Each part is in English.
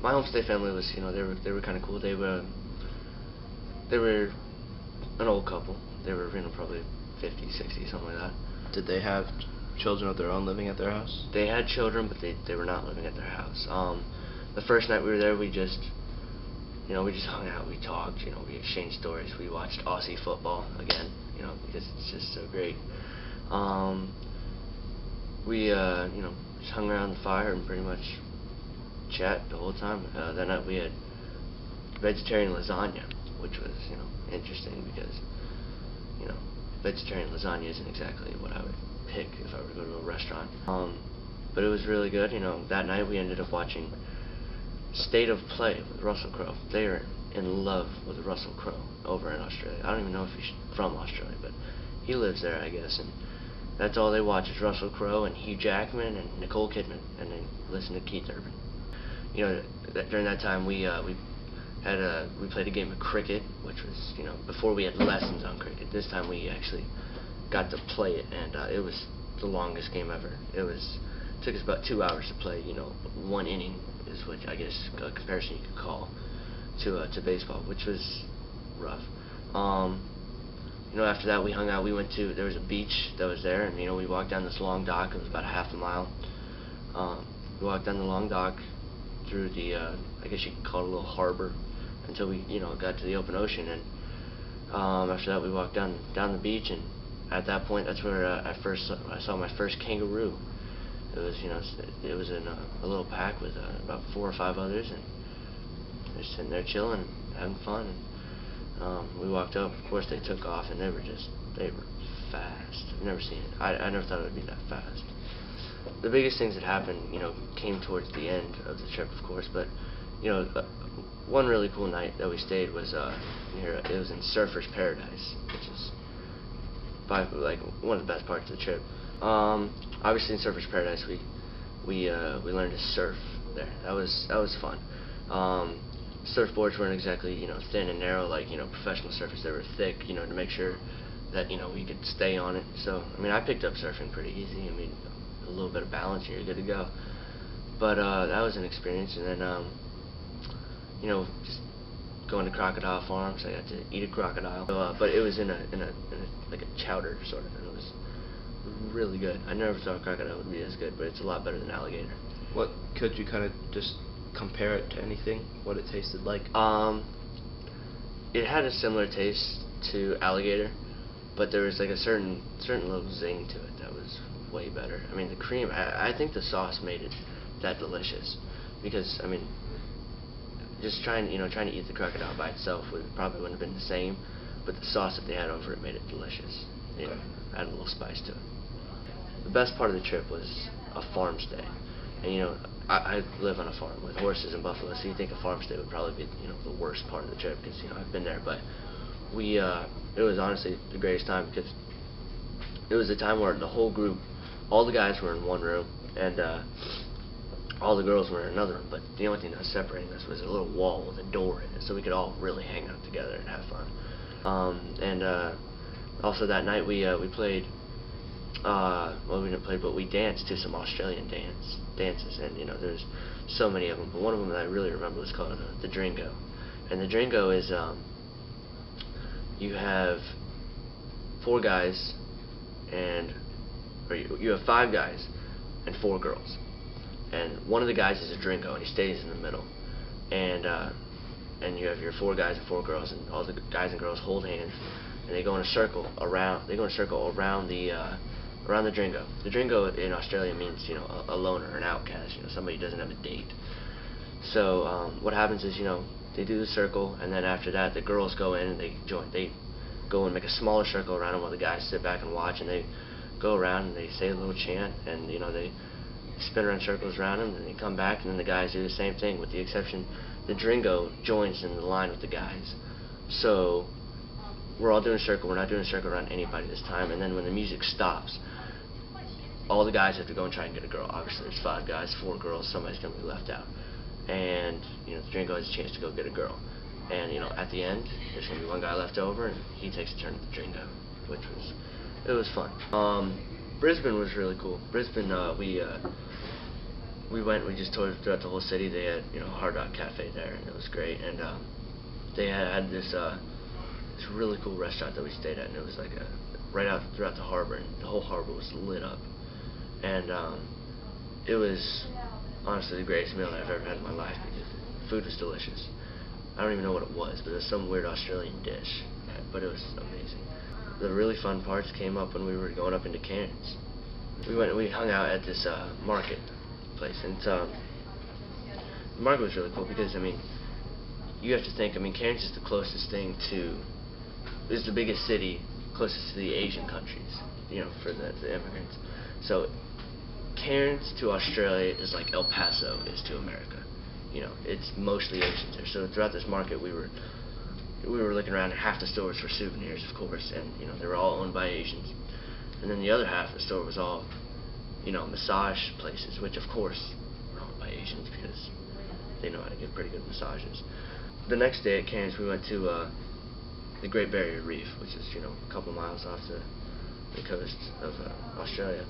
My homestay family was, they were kind of cool. They were an old couple. They were, probably 50, 60, something like that. Did they have children of their own living at their house? They had children, but they were not living at their house. The first night we were there, we just hung out, we talked, we exchanged stories. We watched Aussie football again, because it's just so great. We just hung around the fire and pretty much chat the whole time. That night we had vegetarian lasagna, which was, interesting because, vegetarian lasagna isn't exactly what I would pick if I were to go to a restaurant. But it was really good. That night we ended up watching State of Play with Russell Crowe. They are in love with Russell Crowe over in Australia. I don't even know if he's from Australia, but he lives there, I guess, and that's all they watch is Russell Crowe and Hugh Jackman and Nicole Kidman, and they listen to Keith Urban. During that time we played a game of cricket, which was, before we had lessons on cricket. This time we actually got to play it, and it was the longest game ever. It took us about 2 hours to play. One inning is what I guess a comparison you could call to baseball, which was rough. After that we hung out. There was a beach that was there, and we walked down this long dock. It was about half a mile. We walked down the long dock through the I guess you could call it a little harbor until we got to the open ocean, and after that we walked down the beach, and at that point that's where I saw my first kangaroo. It was in a little pack with about 4 or 5 others, and they're sitting there chilling, having fun. And we walked up. Of course, they took off, and they were fast. I've never seen it. I never thought it would be that fast. The biggest things that happened, came towards the end of the trip, of course. But one really cool night that we stayed was it was in Surfer's Paradise, which is one of the best parts of the trip. Obviously, in Surfer's Paradise, we learned to surf there. That was fun. Surfboards weren't exactly thin and narrow like professional surfers. They were thick, to make sure that we could stay on it. So I picked up surfing pretty easy. A little bit of balance and you're good to go. But that was an experience. And then just going to crocodile farms. I got to eat a crocodile. But it was in a like a chowder sort of, and it was really good. I never thought a crocodile would be as good, but it's a lot better than alligator. What could you kind of just compare it to anything? What it tasted like? It had a similar taste to alligator, but there was like a certain little zing to it that was way better. The cream. I think the sauce made it that delicious, because just trying to eat the crocodile by itself probably wouldn't have been the same, but the sauce that they had over it made it delicious. Add a little spice to it. The best part of the trip was a farm stay, and I live on a farm with horses and buffalo, so you think a farm stay would probably be the worst part of the trip, because I've been there, but it was honestly the greatest time, because it was a time where the whole group, all the guys were in one room, and all the girls were in another room, but the only thing that was separating us was a little wall with a door in it, so we could all really hang out together and have fun. Also that night we played, well, we didn't play, but we danced to some Australian dances, and there's so many of them, but one of them that I really remember was called the Dringo. And the Dringo is you have 4 guys you have 5 guys and 4 girls, and one of the guys is a Dringo, and he stays in the middle, and you have your 4 guys and 4 girls, and all the guys and girls hold hands, and they go in a circle around. Around the Dringo. The Dringo in Australia means a loner, an outcast, somebody who doesn't have a date. So what happens is they do the circle, and then after that the girls go in and they join. They go and make a smaller circle around them while the guys sit back and watch, and they go around and they say a little chant, and they spin around circles around them, and they come back, and then the guys do the same thing, with the exception the Dringo joins in the line with the guys. So we're all doing a circle. We're not doing a circle around anybody this time. And then when the music stops, all the guys have to go and try and get a girl. Obviously, there's 5 guys, 4 girls. Somebody's going to be left out. And the Dringo has a chance to go get a girl. And at the end, there's going to be 1 guy left over, and he takes a turn at the Dringo, which was fun. Brisbane was really cool. Brisbane, we just toured throughout the whole city. They had, Hard Rock Cafe there, and it was great. And they had this really cool restaurant that we stayed at, and it was like right out throughout the harbor, and the whole harbor was lit up. And it was honestly the greatest meal that I've ever had in my life because the food was delicious. I don't even know what it was, but it was some weird Australian dish, but it was amazing. The really fun parts came up when we were going up into Cairns. We hung out at this market place, and the market was really cool because, you have to think, Cairns is the closest thing to, is the biggest city closest to the Asian countries, for the immigrants. So Cairns to Australia is like El Paso is to America. It's mostly Asians there. So throughout this market, we were looking around, and half the stores were souvenirs, of course, and they were all owned by Asians. And then the other half of the store was all, massage places, which of course were owned by Asians because they know how to give pretty good massages. The next day at Cairns, we went to the Great Barrier Reef, which is, a couple miles off the coast of Australia.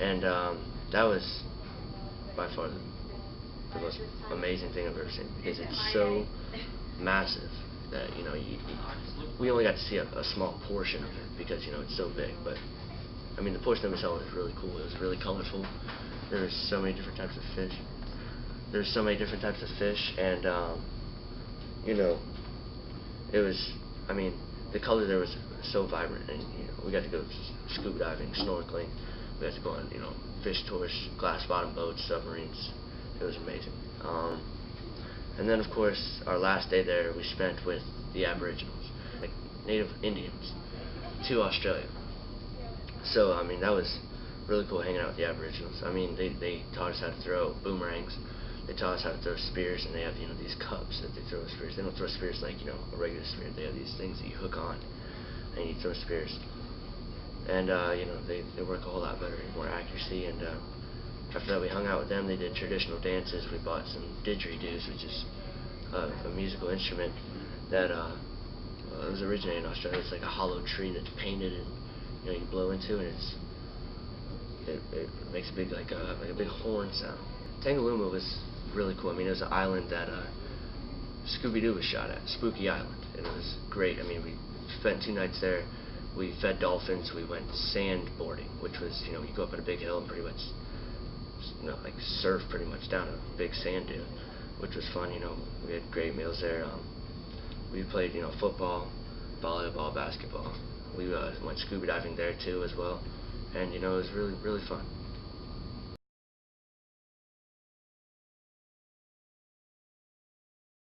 And that was by far the most amazing thing I've ever seen because it's so massive that, we only got to see a small portion of it because, it's so big. But, the portion that we saw was really cool. It was really colorful. There were so many different types of fish. And, it was, the color there was so vibrant, and, we got to go scuba diving, snorkeling. We got to go on, fish tours, glass bottom boats, submarines. It was amazing. And then, of course, our last day there we spent with the Aboriginals, like Native Indians, to Australia. So, that was really cool hanging out with the Aboriginals. They taught us how to throw boomerangs. They taught us how to throw spears, and they have, these cups that they throw spears. They don't throw spears like, a regular spear. They have these things that you hook on, and you throw spears. And, they work a whole lot better, more accuracy, and after that we hung out with them. They did traditional dances. We bought some didgeridoos, which is a musical instrument that it was originated in Australia. It's like a hollow tree that's painted, and you blow into it, and it makes a big like a big horn sound. Tangalooma was really cool. It was an island that Scooby-Doo was shot at, Spooky Island, and it was great. We spent 2 nights there. We fed dolphins. We went sandboarding, which was, you go up on a big hill and pretty much, like surf pretty much down a big sand dune, which was fun. We had great meals there. We played, football, volleyball, basketball. We went scuba diving there too as well, and it was really, really fun.